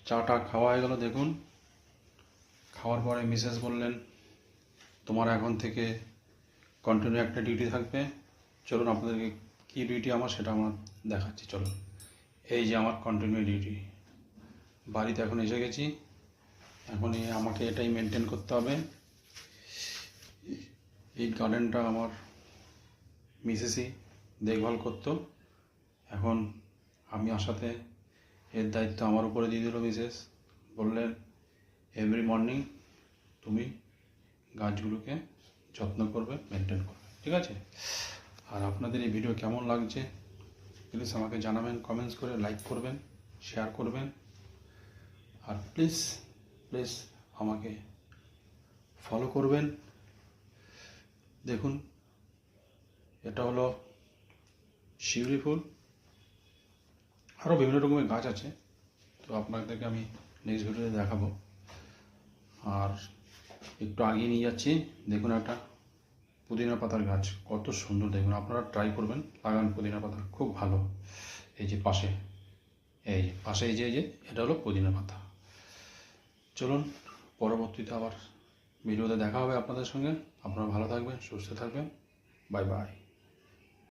চাটা খাওয়া হয়ে গেল। দেখুন, খাওয়ার পরে মিসেস বললেন তোমার এখন থেকে কন্টিনিউ একটা ডিউটি থাকবে। চলুন আপনাদেরকে কী ডিউটি আমার সেটা আমার দেখাচ্ছি। চলুন, এই যে আমার কন্টিনিউ ডিউটি। বাড়িতে এখন এসে গেছি, এখন আমাকে এটাই মেনটেন করতে হবে। এই গার্ডেনটা আমার মিসেসই দেখভাল করতো, এখন আমি আসাতে এর দায়িত্ব আমার উপরে দিয়ে দিল মিসেস। বললেন এভরি মর্নিং তুমি গাছগুলোকে যত্ন করবে, মেনটেন করবে, ঠিক আছে? আর আপনাদের এই ভিডিও কেমন লাগছে প্লিজ আমাকে জানাবেন, কমেন্টস করে লাইক করবেন, শেয়ার করবেন। আর প্লিজ প্লিজ আমাকে ফলো করবেন। দেখুন, এটা হলো শিউলি ফুল, আরও বিভিন্ন রকমের গাছ আছে, তো আপনাদেরকে আমি নেক্সট ভিডিওতে দেখাবো। আর একটু আগিয়ে নিয়ে যাচ্ছি, দেখুন একটা পুদিনা পাতার গাছ, কত সুন্দর। দেখুন, আপনারা ট্রাই করবেন, লাগান পুদিনা পাতা, খুব ভালো। এই যে পাশে, এই যে পাশে, এই যে এটা হলো পুদিনা পাতা। চলুন, পরবর্তীতে আবার ভিডিওতে দেখা হবে আপনাদের সঙ্গে। আপনারা ভালো থাকবেন, সুস্থ থাকবেন। Bye bye.